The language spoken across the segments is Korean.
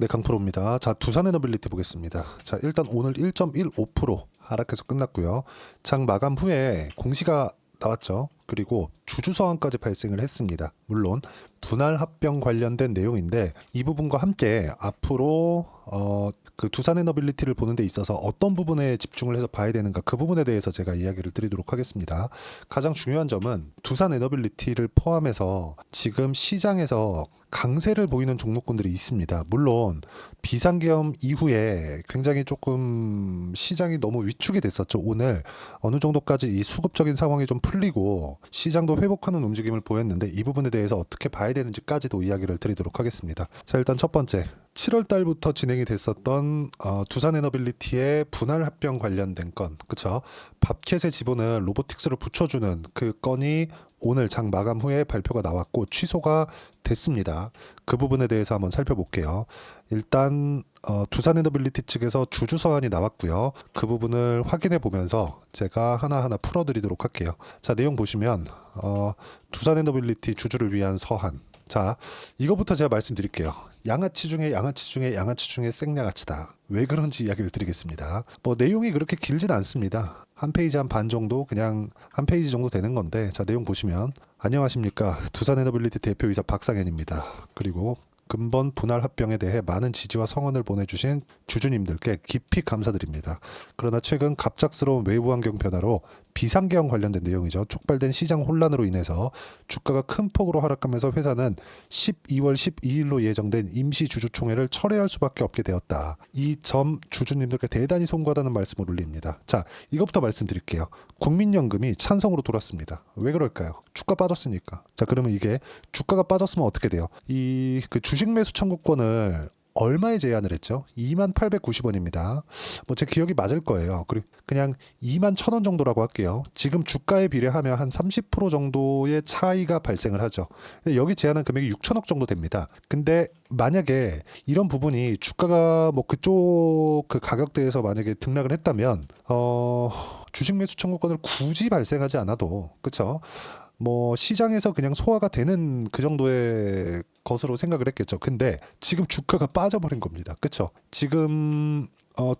네, 강프로입니다. 자, 두산에너빌리티 보겠습니다. 자, 일단 오늘 1.15% 하락해서 끝났고요. 장 마감 후에 공시가 나왔죠. 그리고 주주 서한까지 발생을 했습니다. 물론 분할 합병 관련된 내용인데 이 부분과 함께 앞으로 그 두산에너빌리티를 보는 데 있어서 어떤 부분에 집중을 해서 봐야 되는가, 그 부분에 대해서 제가 이야기를 드리도록 하겠습니다. 가장 중요한 점은 두산에너빌리티를 포함해서 지금 시장에서 강세를 보이는 종목군들이 있습니다. 물론 비상계엄 이후에 굉장히 조금 시장이 너무 위축이 됐었죠. 오늘 어느 정도까지 이 수급적인 상황이 좀 풀리고 시장도 회복하는 움직임을 보였는데 이 부분에 대해서 어떻게 봐야 되는지까지도 이야기를 드리도록 하겠습니다. 자, 일단 첫 번째, 7월 달부터 진행이 됐었던 두산에너빌리티의 분할 합병 관련된 건, 그쵸? 밥캣의 지분을 로보틱스로 붙여주는 그 건이 오늘 장 마감 후에 발표가 나왔고 취소가 됐습니다. 그 부분에 대해서 한번 살펴볼게요. 일단 두산에너빌리티 측에서 주주 서한이 나왔고요. 그 부분을 확인해 보면서 제가 하나하나 풀어드리도록 할게요. 자, 내용 보시면 두산에너빌리티 주주를 위한 서한. 자, 이거부터 제가 말씀드릴게요. 양아치 중에 양아치 중에 양아치 중에 생양아치다. 왜 그런지 이야기를 드리겠습니다. 뭐 내용이 그렇게 길진 않습니다. 한 페이지 한 반 정도, 그냥 한 페이지 정도 되는 건데, 자, 내용 보시면 안녕하십니까, 두산에너빌리티 대표이사 박상현입니다. 그리고 근본 분할 합병에 대해 많은 지지와 성원을 보내주신 주주님들께 깊이 감사드립니다. 그러나 최근 갑작스러운 외부 환경 변화로 비상계엄 관련된 내용이죠. 촉발된 시장 혼란으로 인해서 주가가 큰 폭으로 하락하면서 회사는 12월 12일로 예정된 임시 주주총회를 철회할 수밖에 없게 되었다. 이 점 주주님들께 대단히 송구하다는 말씀을 올립니다. 자, 이것부터 말씀드릴게요. 국민연금이 찬성으로 돌았습니다. 왜 그럴까요? 주가 빠졌으니까. 자, 그러면 이게 주가가 빠졌으면 어떻게 돼요? 이 그 주식 매수 청구권을 얼마에 제한을 했죠? 2890원입니다. 뭐 제 기억이 맞을 거예요. 그리고 그냥 21,000원 정도라고 할게요. 지금 주가에 비례하면 한 30% 정도의 차이가 발생을 하죠. 여기 제한한 금액이 6천억 정도 됩니다. 근데 만약에 이런 부분이 주가가 뭐 그쪽 그 가격대에서 만약에 등락을 했다면 주식 매수 청구권을 굳이 발생하지 않아도, 그쵸? 뭐 시장에서 그냥 소화가 되는 그 정도의 것으로 생각을 했겠죠. 근데 지금 주가가 빠져버린 겁니다. 그쵸? 지금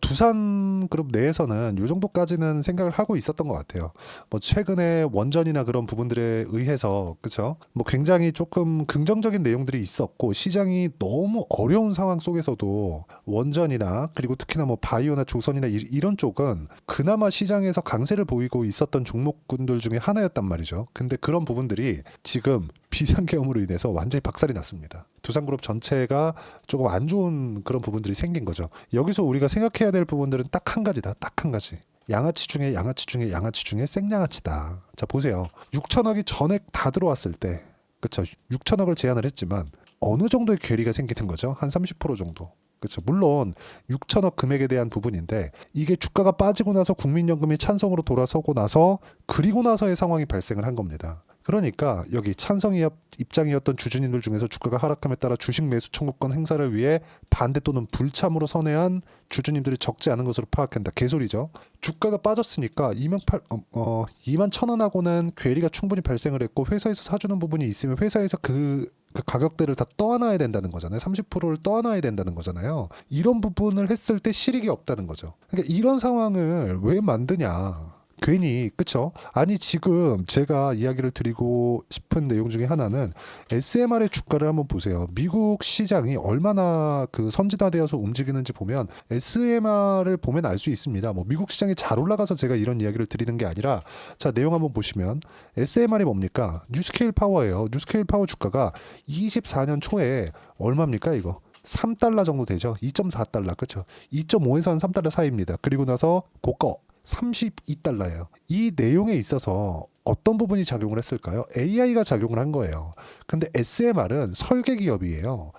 두산그룹 내에서는 이 정도까지는 생각을 하고 있었던 것 같아요. 뭐 최근에 원전이나 그런 부분들에 의해서, 그쵸? 뭐 굉장히 조금 긍정적인 내용들이 있었고 시장이 너무 어려운 상황 속에서도 원전이나 그리고 특히나 뭐 바이오나 조선이나 이런 쪽은 그나마 시장에서 강세를 보이고 있었던 종목군들 중에 하나였단 말이죠. 근데 그런 부분들이 지금 비상계엄으로 인해서 완전히 박살이 났습니다. 두산그룹 전체가 조금 안 좋은 그런 부분들이 생긴 거죠. 여기서 우리가 생각해야 될 부분들은 딱 한 가지다. 딱 한 가지. 양아치 중에 양아치 중에 양아치 중에 생양아치다. 자, 보세요. 6천억이 전액 다 들어왔을 때, 그쵸? 6천억을 제한을 했지만 어느 정도의 괴리가 생기는 거죠? 한 30% 정도. 그렇죠. 물론 6천억 금액에 대한 부분인데 이게 주가가 빠지고 나서 국민연금이 찬성으로 돌아서고 나서 그리고 나서의 상황이 발생을 한 겁니다. 그러니까 여기 찬성 입장이었던 주주님들 중에서 주가가 하락함에 따라 주식 매수 청구권 행사를 위해 반대 또는 불참으로 선회한 주주님들이 적지 않은 것으로 파악한다. 개소리죠. 주가가 빠졌으니까 21,000원하고는 괴리가 충분히 발생을 했고 회사에서 사주는 부분이 있으면 회사에서 그 가격대를 다 떠안아야 된다는 거잖아요. 30%를 떠안아야 된다는 거잖아요. 이런 부분을 했을 때 실익이 없다는 거죠. 그러니까 이런 상황을 왜 만드냐. 괜히, 그쵸? 아니, 지금 제가 이야기를 드리고 싶은 내용 중에 하나는 SMR의 주가를 한번 보세요. 미국 시장이 얼마나 그 선진화되어서 움직이는지 보면 SMR을 보면 알 수 있습니다. 뭐 미국 시장이 잘 올라가서 제가 이런 이야기를 드리는 게 아니라, 자, 내용 한번 보시면 SMR이 뭡니까? 뉴스케일 파워예요. 뉴스케일 파워 주가가 24년 초에 얼마입니까, 이거? 3달러 정도 되죠. 2.4달러, 그렇죠? 2.5에서 한 3달러 사이입니다. 그리고 나서 고가 32달러예요. 이 내용에 있어서 어떤 부분이 작용을 했을까요? AI가 작용을 한 거예요. 근데 SMR은 설계 기업이에요.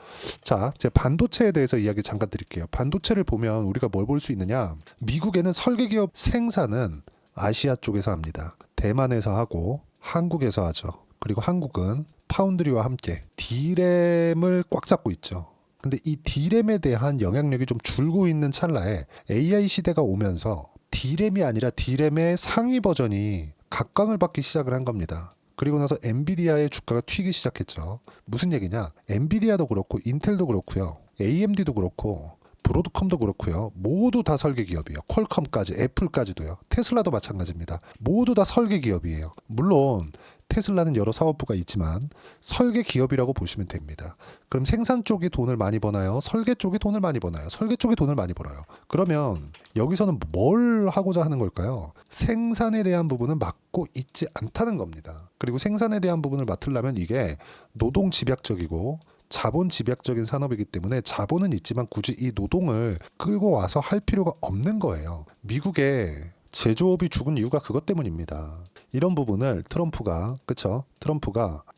자, 제 반도체에 대해서 이야기 잠깐 드릴게요. 반도체를 보면 우리가 뭘 볼 수 있느냐? 미국에는 설계 기업 생산은 아시아 쪽에서 합니다. 대만에서 하고 한국에서 하죠. 그리고 한국은 파운드리와 함께 D램을 꽉 잡고 있죠. 근데 이 D램에 대한 영향력이 좀 줄고 있는 찰나에 AI 시대가 오면서 D램이 아니라 D램의 상위 버전이 각광을 받기 시작을 한 겁니다. 그리고 나서 엔비디아의 주가가 튀기 시작했죠. 무슨 얘기냐? 엔비디아도 그렇고 인텔도 그렇고요. AMD도 그렇고 브로드컴도 그렇고요. 모두 다 설계 기업이에요. 퀄컴까지, 애플까지도요. 테슬라도 마찬가지입니다. 모두 다 설계 기업이에요. 물론 테슬라는 여러 사업부가 있지만 설계 기업이라고 보시면 됩니다. 그럼 생산 쪽이 돈을 많이 버나요? 설계 쪽이 돈을 많이 버나요? 설계 쪽이 돈을 많이 벌어요. 그러면 여기서는 뭘 하고자 하는 걸까요? 생산에 대한 부분은 맡고 있지 않다는 겁니다. 그리고 생산에 대한 부분을 맡으려면 이게 노동 집약적이고 자본 집약적인 산업이기 때문에 자본은 있지만 굳이 이 노동을 끌고 와서 할 필요가 없는 거예요. 미국의 제조업이 죽은 이유가 그것 때문입니다. 이런 부분을 트럼프가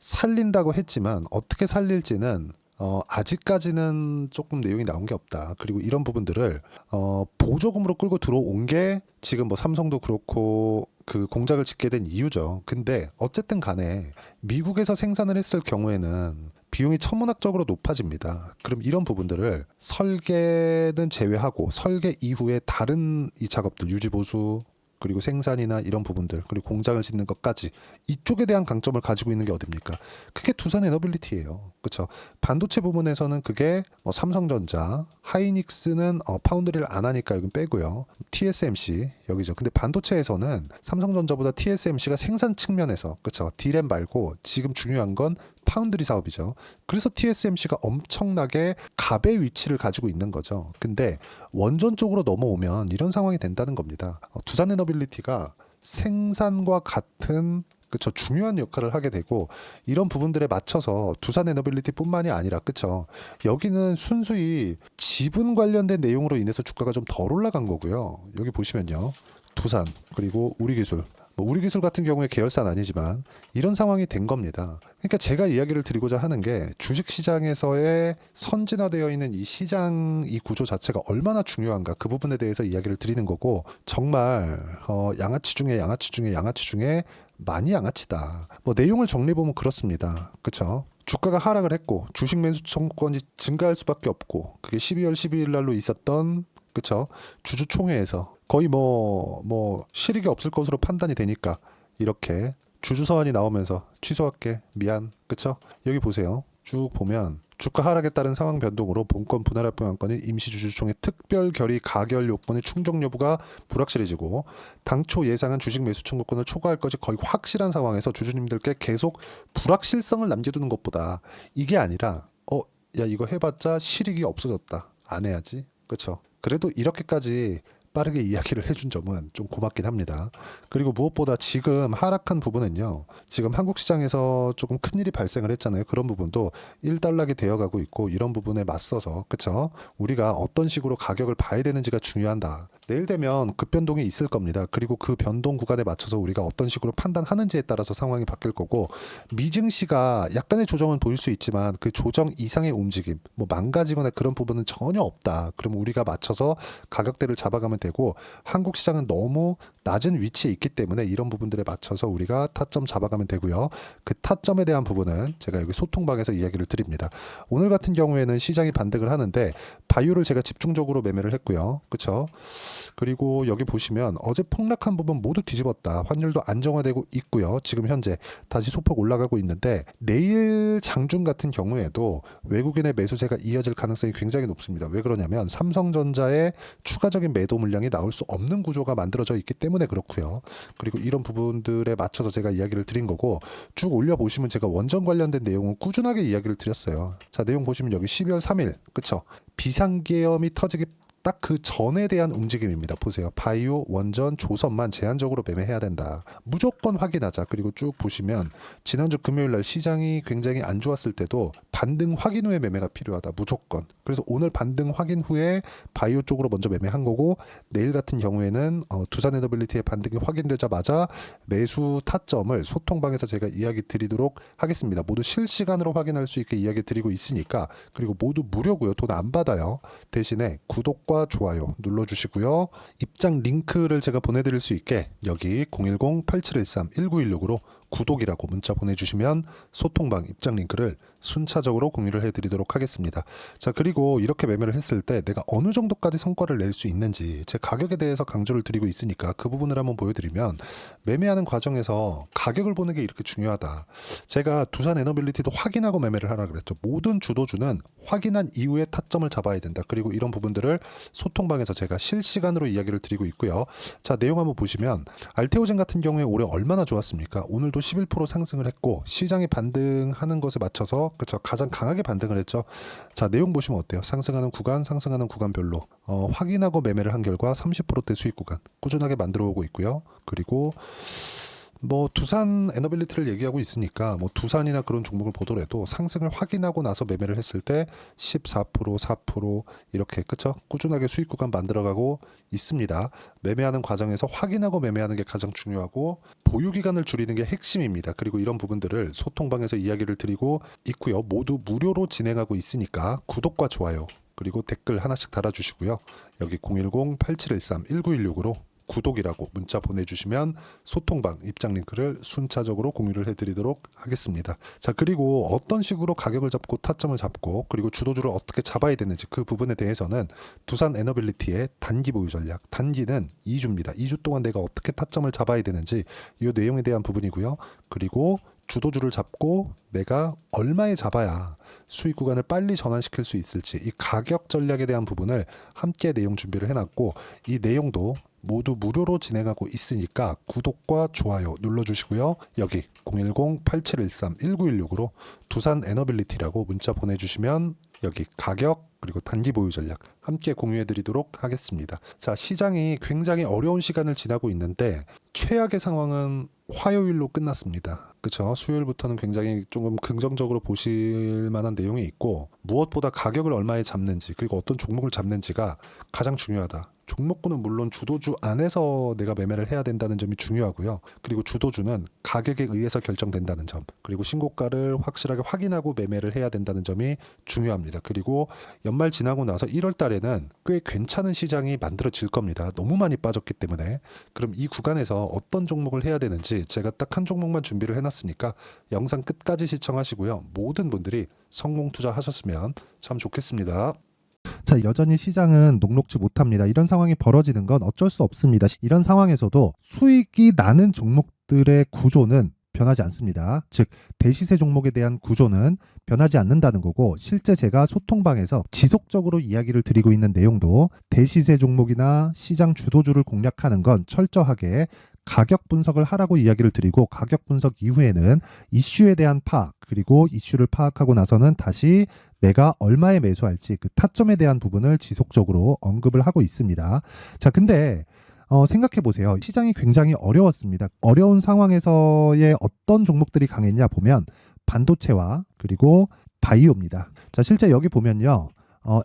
살린다고 했지만 어떻게 살릴지는 아직까지는 조금 내용이 나온 게 없다. 그리고 이런 부분들을 보조금으로 끌고 들어온 게 지금 뭐 삼성도 그렇고 그 공장을 짓게 된 이유죠. 근데 어쨌든 간에 미국에서 생산을 했을 경우에는 비용이 천문학적으로 높아집니다. 그럼 이런 부분들을 설계는 제외하고 설계 이후에 다른 이 작업들 유지보수 그리고 생산이나 이런 부분들 그리고 공장을 짓는 것까지 이쪽에 대한 강점을 가지고 있는 게 어딥니까? 그게 두산 에너빌리티예요. 그렇죠? 반도체 부분에서는 그게 삼성전자, 하이닉스는 파운드리를 안 하니까 여기 빼고요. TSMC 여기죠. 근데 반도체에서는 삼성전자보다 TSMC가 생산 측면에서 그렇죠? D램 말고 지금 중요한 건 파운드리 사업이죠. 그래서 TSMC가 엄청나게 갑의 위치를 가지고 있는 거죠. 근데 원전 쪽으로 넘어오면 이런 상황이 된다는 겁니다. 두산 에너빌리티가 생산과 같은 그쵸 중요한 역할을 하게 되고 이런 부분들에 맞춰서 두산 에너빌리티뿐만이 아니라 그쵸 여기는 순수히 지분 관련된 내용으로 인해서 주가가 좀 덜 올라간 거고요. 여기 보시면요. 두산 그리고 우리기술 우리기술 같은 경우에 계열사는 아니지만 이런 상황이 된 겁니다. 그러니까 제가 이야기를 드리고자 하는 게 주식시장에서의 선진화되어 있는 이 시장 이 구조 자체가 얼마나 중요한가 그 부분에 대해서 이야기를 드리는 거고 정말 양아치 중에 양아치 중에 양아치 중에 많이 양아치다. 뭐 내용을 정리해보면 그렇습니다. 그렇죠? 주가가 하락을 했고 주식 매수 청구권이 증가할 수밖에 없고 그게 12월 12일 날로 있었던 그쵸? 주주총회에서 거의 뭐 실익이 없을 것으로 판단이 되니까 이렇게 주주서한이 나오면서 취소할게 미안 그쵸? 여기 보세요. 쭉 보면 주가 하락에 따른 상황 변동으로 본권 분할 합병안건이 임시주주총회 특별 결의 가결 요건의 충족 여부가 불확실해지고 당초 예상한 주식 매수 청구권을 초과할 것이 거의 확실한 상황에서 주주님들께 계속 불확실성을 남겨두는 것보다 이게 아니라 야 이거 해봤자 실익이 없어졌다 안 해야지 그쵸? 그래도 이렇게까지 빠르게 이야기를 해준 점은 좀 고맙긴 합니다. 그리고 무엇보다 지금 하락한 부분은요. 지금 한국 시장에서 조금 큰일이 발생을 했잖아요. 그런 부분도 일단락이 되어가고 있고 이런 부분에 맞서서 그쵸? 우리가 어떤 식으로 가격을 봐야 되는지가 중요하다. 내일 되면 급변동이 있을 겁니다. 그리고 그 변동 구간에 맞춰서 우리가 어떤 식으로 판단하는지에 따라서 상황이 바뀔 거고 미증시가 약간의 조정은 보일 수 있지만 그 조정 이상의 움직임 뭐 망가지거나 그런 부분은 전혀 없다. 그럼 우리가 맞춰서 가격대를 잡아가면 되고 한국 시장은 너무 낮은 위치에 있기 때문에 이런 부분들에 맞춰서 우리가 타점 잡아가면 되고요. 그 타점에 대한 부분은 제가 여기 소통방에서 이야기를 드립니다. 오늘 같은 경우에는 시장이 반등을 하는데 바이오를 제가 집중적으로 매매를 했고요. 그렇죠? 그리고 여기 보시면 어제 폭락한 부분 모두 뒤집었다. 환율도 안정화되고 있고요. 지금 현재 다시 소폭 올라가고 있는데 내일 장중 같은 경우에도 외국인의 매수세가 이어질 가능성이 굉장히 높습니다. 왜 그러냐면 삼성전자의 추가적인 매도 물량이 나올 수 없는 구조가 만들어져 있기 때문에 그렇고요. 그리고 이런 부분들에 맞춰서 제가 이야기를 드린 거고 쭉 올려보시면 제가 원전 관련된 내용은 꾸준하게 이야기를 드렸어요. 자 내용 보시면 여기 12월 3일 그쵸? 비상계엄이 터지기 딱 그 전에 대한 움직임입니다. 보세요. 바이오, 원전, 조선만 제한적으로 매매해야 된다. 무조건 확인하자. 그리고 쭉 보시면 지난주 금요일 날 시장이 굉장히 안 좋았을 때도 반등 확인 후에 매매가 필요하다. 무조건. 그래서 오늘 반등 확인 후에 바이오 쪽으로 먼저 매매한 거고 내일 같은 경우에는 두산 에너빌리티의 반등이 확인되자마자 매수 타점을 소통방에서 제가 이야기 드리도록 하겠습니다. 모두 실시간으로 확인할 수 있게 이야기 드리고 있으니까 그리고 모두 무료고요. 돈 안 받아요. 대신에 구독과 좋아요 눌러주시고요. 입장 링크를 제가 보내드릴 수 있게 여기 010-8713-1916으로 구독이라고 문자 보내주시면 소통방 입장 링크를 순차적으로 공유를 해드리도록 하겠습니다. 자, 그리고 이렇게 매매를 했을 때 내가 어느 정도까지 성과를 낼 수 있는지 제 가격에 대해서 강조를 드리고 있으니까 그 부분을 한번 보여드리면, 매매하는 과정에서 가격을 보는 게 이렇게 중요하다. 제가 두산 에너빌리티도 확인하고 매매를 하라 그랬죠. 모든 주도주는 확인한 이후에 타점을 잡아야 된다. 그리고 이런 부분들을 소통방에서 제가 실시간으로 이야기를 드리고 있고요. 자, 내용 한번 보시면 알테오젠 같은 경우에 올해 얼마나 좋았습니까? 오늘도 11% 상승을 했고 시장이 반등하는 것에 맞춰서 그쵸, 가장 강하게 반등을 했죠. 자, 내용 보시면 어때요? 상승하는 구간별로 확인하고 매매를 한 결과 30%대 수익 구간 꾸준하게 만들어 오고 있고요. 그리고 뭐 두산 에너빌리티를 얘기하고 있으니까 뭐 두산이나 그런 종목을 보더라도 상승을 확인하고 나서 매매를 했을 때 14%, 4% 이렇게 그쵸? 꾸준하게 수익 구간 만들어가고 있습니다. 매매하는 과정에서 확인하고 매매하는 게 가장 중요하고 보유 기간을 줄이는 게 핵심입니다. 그리고 이런 부분들을 소통방에서 이야기를 드리고 있고요. 모두 무료로 진행하고 있으니까 구독과 좋아요 그리고 댓글 하나씩 달아주시고요. 여기 010-8713-1916으로 구독이라고 문자 보내주시면 소통방 입장 링크를 순차적으로 공유를 해드리도록 하겠습니다. 자, 그리고 어떤 식으로 가격을 잡고 타점을 잡고 그리고 주도주를 어떻게 잡아야 되는지 그 부분에 대해서는 두산 에너빌리티의 단기 보유 전략, 단기는 2주입니다. 2주 동안 내가 어떻게 타점을 잡아야 되는지 이 내용에 대한 부분이고요. 그리고 주도주를 잡고 내가 얼마에 잡아야 수익 구간을 빨리 전환시킬 수 있을지 이 가격 전략에 대한 부분을 함께 내용 준비를 해놨고, 이 내용도 모두 무료로 진행하고 있으니까 구독과 좋아요 눌러주시고요. 여기 010-8713-1916으로 두산 에너빌리티라고 문자 보내주시면 여기 가격 그리고 단기 보유 전략 함께 공유해드리도록 하겠습니다. 자, 시장이 굉장히 어려운 시간을 지나고 있는데 최악의 상황은 화요일로 끝났습니다. 그렇죠? 수요일부터는 굉장히 조금 긍정적으로 보실 만한 내용이 있고, 무엇보다 가격을 얼마에 잡는지 그리고 어떤 종목을 잡는지가 가장 중요하다. 종목군은 물론 주도주 안에서 내가 매매를 해야 된다는 점이 중요하고요. 그리고 주도주는 가격에 의해서 결정된다는 점, 그리고 신고가를 확실하게 확인하고 매매를 해야 된다는 점이 중요합니다. 그리고 연말 지나고 나서 1월 달에는 꽤 괜찮은 시장이 만들어질 겁니다. 너무 많이 빠졌기 때문에. 그럼 이 구간에서 어떤 종목을 해야 되는지 제가 딱 한 종목만 준비를 해놨으니까 영상 끝까지 시청하시고요. 모든 분들이 성공 투자하셨으면 참 좋겠습니다. 자, 여전히 시장은 녹록지 못합니다. 이런 상황이 벌어지는 건 어쩔 수 없습니다. 이런 상황에서도 수익이 나는 종목들의 구조는 변하지 않습니다. 즉, 대시세 종목에 대한 구조는 변하지 않는다는 거고, 실제 제가 소통방에서 지속적으로 이야기를 드리고 있는 내용도 대시세 종목이나 시장 주도주를 공략하는 건 철저하게 가격 분석을 하라고 이야기를 드리고, 가격 분석 이후에는 이슈에 대한 파악, 그리고 이슈를 파악하고 나서는 다시 내가 얼마에 매수할지 그 타점에 대한 부분을 지속적으로 언급을 하고 있습니다. 자, 근데 생각해 보세요. 시장이 굉장히 어려웠습니다. 어려운 상황에서의 어떤 종목들이 강했냐 보면 반도체와 그리고 바이오입니다. 자, 실제 여기 보면요.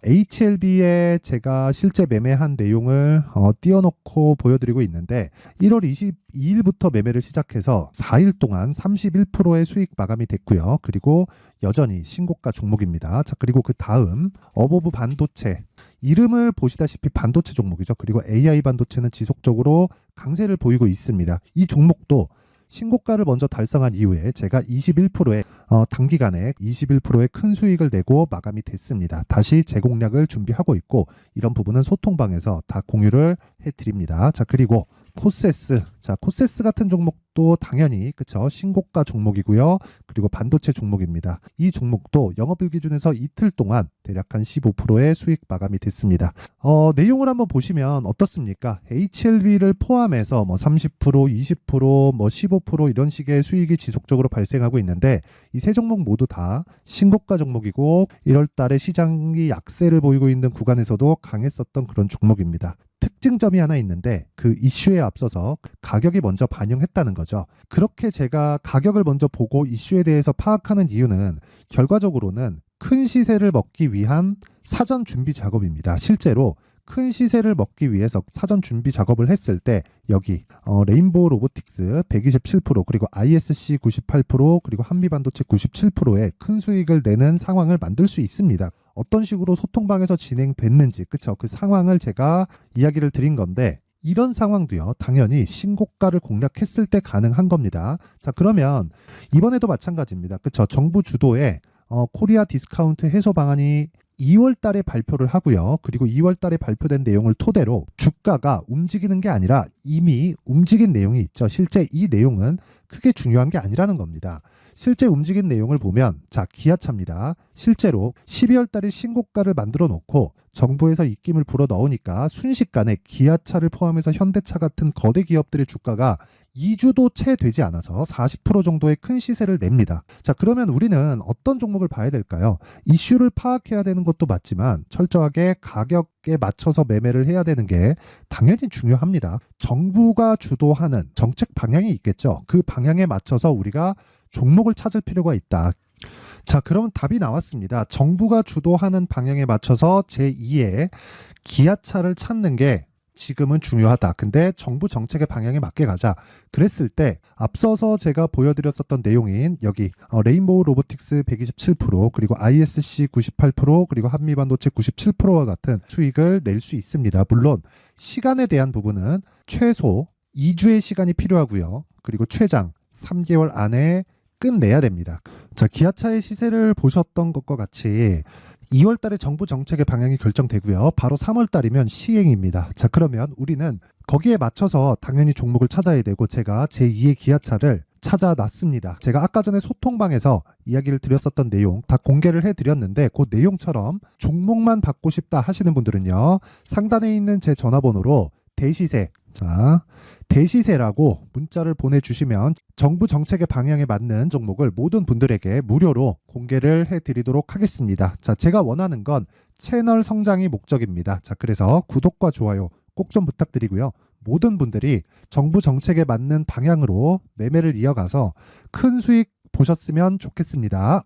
HLB에 제가 실제 매매한 내용을 띄워놓고 보여드리고 있는데 1월 22일부터 매매를 시작해서 4일 동안 31%의 수익 마감이 됐고요. 그리고 여전히 신고가 종목입니다. 자, 그리고 그 다음 어보브 반도체, 이름을 보시다시피 반도체 종목이죠. 그리고 AI 반도체는 지속적으로 강세를 보이고 있습니다. 이 종목도 신고가를 먼저 달성한 이후에 제가 21%의 단기간에 21%의 큰 수익을 내고 마감이 됐습니다. 다시 재공략을 준비하고 있고, 이런 부분은 소통방에서 다 공유를 해드립니다. 자, 그리고 코세스, 자, 코세스 같은 종목도 당연히 그쵸, 신고가 종목이고요. 그리고 반도체 종목입니다. 이 종목도 영업일 기준에서 이틀 동안 대략 한 15%의 수익 마감이 됐습니다. 내용을 한번 보시면 어떻습니까? HLB를 포함해서 뭐 30%, 20%, 뭐 15% 이런 식의 수익이 지속적으로 발생하고 있는데, 이 세 종목 모두 다 신고가 종목이고 1월 달에 시장이 약세를 보이고 있는 구간에서도 강했었던 그런 종목입니다. 특징점이 하나 있는데 그 이슈에 앞서서 가격이 먼저 반영했다는 거죠. 그렇게 제가 가격을 먼저 보고 이슈에 대해서 파악하는 이유는 결과적으로는 큰 시세를 먹기 위한 사전 준비 작업입니다. 실제로 큰 시세를 먹기 위해서 사전 준비 작업을 했을 때 여기 레인보우 로보틱스 127% 그리고 ISC 98% 그리고 한미반도체 97%의 큰 수익을 내는 상황을 만들 수 있습니다. 어떤 식으로 소통방에서 진행됐는지 그쵸? 그 상황을 제가 이야기를 드린 건데, 이런 상황도요, 당연히 신고가를 공략했을 때 가능한 겁니다. 자, 그러면 이번에도 마찬가지입니다. 그쵸? 정부 주도의 코리아 디스카운트 해소 방안이 2월 달에 발표를 하고요. 그리고 2월 달에 발표된 내용을 토대로 주가가 움직이는 게 아니라 이미 움직인 내용이 있죠. 실제 이 내용은 크게 중요한 게 아니라는 겁니다. 실제 움직인 내용을 보면, 자, 기아차입니다. 실제로 12월 달에 신고가를 만들어 놓고 정부에서 입김을 불어 넣으니까 순식간에 기아차를 포함해서 현대차 같은 거대 기업들의 주가가 2주도 채 되지 않아서 40% 정도의 큰 시세를 냅니다. 자, 그러면 우리는 어떤 종목을 봐야 될까요? 이슈를 파악해야 되는 것도 맞지만 철저하게 가격에 맞춰서 매매를 해야 되는 게 당연히 중요합니다. 정부가 주도하는 정책 방향이 있겠죠. 그 방향에 맞춰서 우리가 종목을 찾을 필요가 있다. 자, 그러면 답이 나왔습니다. 정부가 주도하는 방향에 맞춰서 제2의 기아차를 찾는 게 지금은 중요하다. 근데 정부 정책의 방향에 맞게 가자. 그랬을 때 앞서서 제가 보여드렸었던 내용인 여기 레인보우 로보틱스 127% 그리고 ISC 98% 그리고 한미반도체 97%와 같은 수익을 낼 수 있습니다. 물론 시간에 대한 부분은 최소 2주의 시간이 필요하고요. 그리고 최장 3개월 안에 끝내야 됩니다. 자, 기아차의 시세를 보셨던 것과 같이 2월 달에 정부 정책의 방향이 결정되고요. 바로 3월 달이면 시행입니다. 자, 그러면 우리는 거기에 맞춰서 당연히 종목을 찾아야 되고 제가 제2의 기아차를 찾아놨습니다. 제가 아까 전에 소통방에서 이야기를 드렸었던 내용 다 공개를 해드렸는데 그 내용처럼 종목만 받고 싶다 하시는 분들은요. 상단에 있는 제 전화번호로 대시세, 자, 대시세라고 문자를 보내주시면 정부 정책의 방향에 맞는 종목을 모든 분들에게 무료로 공개를 해드리도록 하겠습니다. 자, 제가 원하는 건 채널 성장이 목적입니다. 자, 그래서 구독과 좋아요 꼭 좀 부탁드리고요. 모든 분들이 정부 정책에 맞는 방향으로 매매를 이어가서 큰 수익 보셨으면 좋겠습니다.